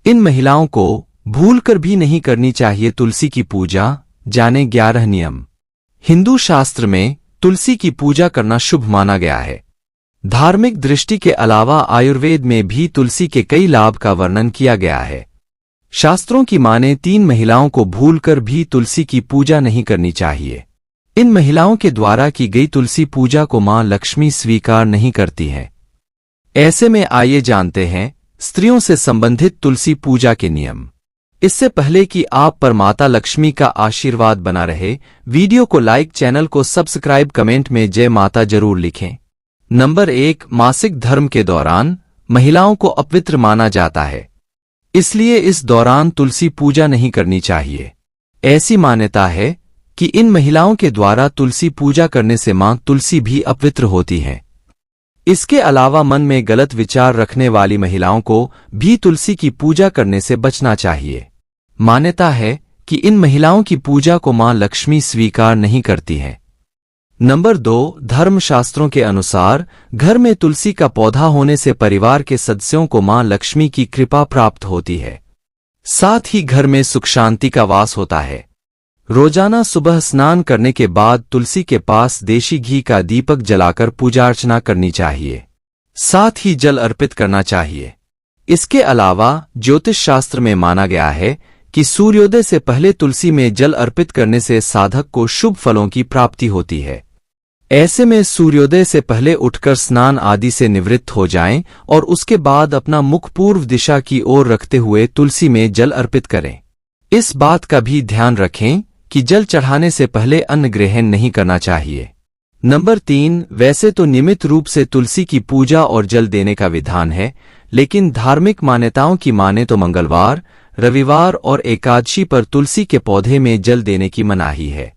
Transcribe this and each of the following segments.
इन महिलाओं को भूलकर भी नहीं करनी चाहिए तुलसी की पूजा। जाने 11 नियम। हिंदू शास्त्र में तुलसी की पूजा करना शुभ माना गया है। धार्मिक दृष्टि के अलावा आयुर्वेद में भी तुलसी के कई लाभ का वर्णन किया गया है। शास्त्रों की माने 3 महिलाओं को भूलकर भी तुलसी की पूजा नहीं करनी चाहिए। इन महिलाओं के द्वारा की गई तुलसी पूजा को मां लक्ष्मी स्वीकार नहीं करती है। ऐसे में आइए जानते हैं स्त्रियों से संबंधित तुलसी पूजा के नियम। इससे पहले कि आप पर माता लक्ष्मी का आशीर्वाद बना रहे, वीडियो को लाइक, चैनल को सब्सक्राइब, कमेंट में जय माता जरूर लिखें। नंबर 1, मासिक धर्म के दौरान महिलाओं को अपवित्र माना जाता है, इसलिए इस दौरान तुलसी पूजा नहीं करनी चाहिए। ऐसी मान्यता है कि इन महिलाओं के द्वारा तुलसी पूजा करने से मां तुलसी भी अपवित्र होती हैं। इसके अलावा मन में गलत विचार रखने वाली महिलाओं को भी तुलसी की पूजा करने से बचना चाहिए। मान्यता है कि इन महिलाओं की पूजा को मां लक्ष्मी स्वीकार नहीं करती है। नंबर 2, धर्मशास्त्रों के अनुसार घर में तुलसी का पौधा होने से परिवार के सदस्यों को मां लक्ष्मी की कृपा प्राप्त होती है, साथ ही घर में सुख शांति का वास होता है। रोजाना सुबह स्नान करने के बाद तुलसी के पास देशी घी का दीपक जलाकर पूजा अर्चना करनी चाहिए, साथ ही जल अर्पित करना चाहिए। इसके अलावा ज्योतिष शास्त्र में माना गया है कि सूर्योदय से पहले तुलसी में जल अर्पित करने से साधक को शुभ फलों की प्राप्ति होती है। ऐसे में सूर्योदय से पहले उठकर स्नान आदि से निवृत्त हो जाएं और उसके बाद अपना मुख पूर्व दिशा की ओर रखते हुए तुलसी में जल अर्पित करें। इस बात का भी ध्यान रखें कि जल चढ़ाने से पहले अन्न ग्रहण नहीं करना चाहिए। नंबर 3, वैसे तो नियमित रूप से तुलसी की पूजा और जल देने का विधान है, लेकिन धार्मिक मान्यताओं की माने तो मंगलवार, रविवार और एकादशी पर तुलसी के पौधे में जल देने की मनाही है।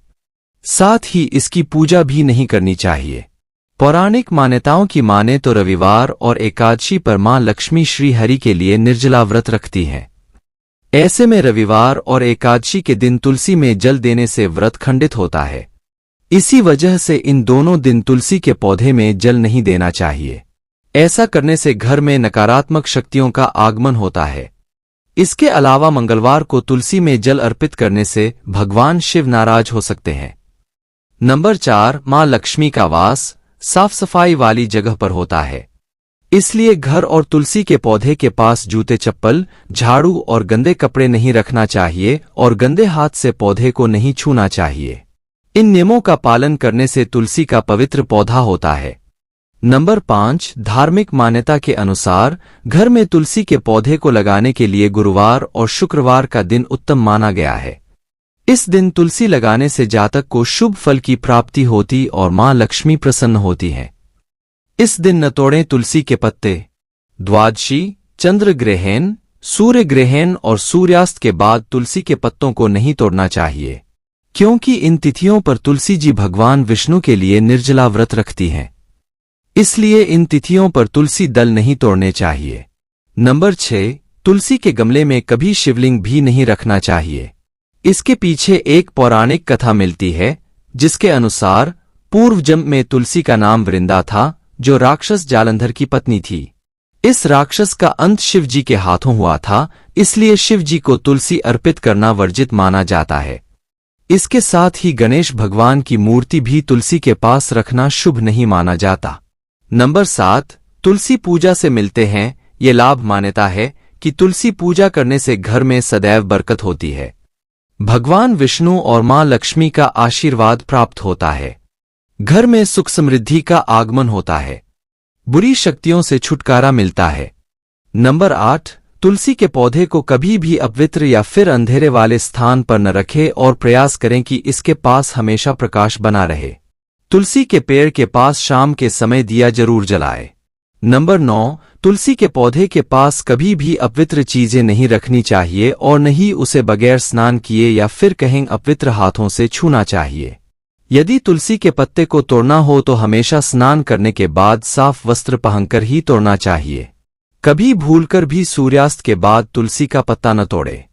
साथ ही इसकी पूजा भी नहीं करनी चाहिए। पौराणिक मान्यताओं की माने तो रविवार और एकादशी पर मां लक्ष्मी श्री हरि के लिए निर्जला व्रत रखती हैं। ऐसे में रविवार और एकादशी के दिन तुलसी में जल देने से व्रत खंडित होता है। इसी वजह से इन दोनों दिन तुलसी के पौधे में जल नहीं देना चाहिए। ऐसा करने से घर में नकारात्मक शक्तियों का आगमन होता है। इसके अलावा मंगलवार को तुलसी में जल अर्पित करने से भगवान शिव नाराज हो सकते हैं। नंबर 4, मां लक्ष्मी का वास साफ सफाई वाली जगह पर होता है, इसलिए घर और तुलसी के पौधे के पास जूते, चप्पल, झाड़ू और गंदे कपड़े नहीं रखना चाहिए और गंदे हाथ से पौधे को नहीं छूना चाहिए। इन नियमों का पालन करने से तुलसी का पवित्र पौधा होता है। नंबर 5, धार्मिक मान्यता के अनुसार घर में तुलसी के पौधे को लगाने के लिए गुरुवार और शुक्रवार का दिन उत्तम माना गया है। इस दिन तुलसी लगाने से जातक को शुभ फल की प्राप्ति होती और मां लक्ष्मी प्रसन्न होती है। इस दिन न तोड़ें तुलसी के पत्ते। द्वादशी, चंद्र ग्रहण, सूर्य ग्रहण और सूर्यास्त के बाद तुलसी के पत्तों को नहीं तोड़ना चाहिए, क्योंकि इन तिथियों पर तुलसी जी भगवान विष्णु के लिए निर्जला व्रत रखती हैं। इसलिए इन तिथियों पर तुलसी दल नहीं तोड़ने चाहिए। नंबर 6, तुलसी के गमले में कभी शिवलिंग भी नहीं रखना चाहिए। इसके पीछे एक पौराणिक कथा मिलती है, जिसके अनुसार पूर्व जन्म में तुलसी का नाम वृंदा था, जो राक्षस जालंधर की पत्नी थी। इस राक्षस का अंत शिव जी के हाथों हुआ था, इसलिए शिव जी को तुलसी अर्पित करना वर्जित माना जाता है। इसके साथ ही गणेश भगवान की मूर्ति भी तुलसी के पास रखना शुभ नहीं माना जाता। नंबर 7, तुलसी पूजा से मिलते हैं ये लाभ। मान्यता है कि तुलसी पूजा करने से घर में सदैव बरकत होती है, भगवान विष्णु और मां लक्ष्मी का आशीर्वाद प्राप्त होता है, घर में सुख समृद्धि का आगमन होता है, बुरी शक्तियों से छुटकारा मिलता है। नंबर 8, तुलसी के पौधे को कभी भी अपवित्र या फिर अंधेरे वाले स्थान पर न रखें और प्रयास करें कि इसके पास हमेशा प्रकाश बना रहे। तुलसी के पेड़ के पास शाम के समय दिया जरूर जलाए। नंबर 9, तुलसी के पौधे के पास कभी भी अपवित्र चीजें नहीं रखनी चाहिए और न ही उसे बगैर स्नान किए या फिर कहीं अपवित्र हाथों से छूना चाहिए। यदि तुलसी के पत्ते को तोड़ना हो तो हमेशा स्नान करने के बाद साफ वस्त्र पहनकर ही तोड़ना चाहिए। कभी भूलकर भी सूर्यास्त के बाद तुलसी का पत्ता न तोड़े।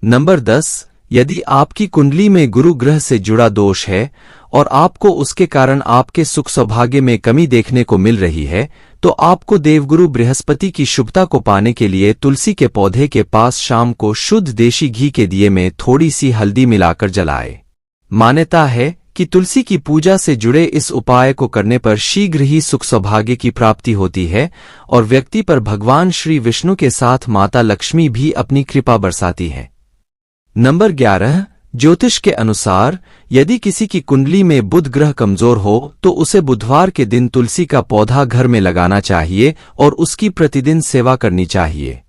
नंबर 10, यदि आपकी कुंडली में गुरु ग्रह से जुड़ा दोष है और आपको उसके कारण आपके सुख सौभाग्य में कमी देखने को मिल रही है, तो आपको देवगुरु बृहस्पति की शुभता को पाने के लिए तुलसी के पौधे के पास शाम को शुद्ध देशी घी के दिए में थोड़ी सी हल्दी मिलाकर जलाए। मान्यता है कि तुलसी की पूजा से जुड़े इस उपाय को करने पर शीघ्र ही सुख सौभाग्य की प्राप्ति होती है और व्यक्ति पर भगवान श्री विष्णु के साथ माता लक्ष्मी भी अपनी कृपा बरसाती है। नंबर 11। ज्योतिष के अनुसार यदि किसी की कुंडली में बुध ग्रह कमजोर हो तो उसे बुधवार के दिन तुलसी का पौधा घर में लगाना चाहिए और उसकी प्रतिदिन सेवा करनी चाहिए।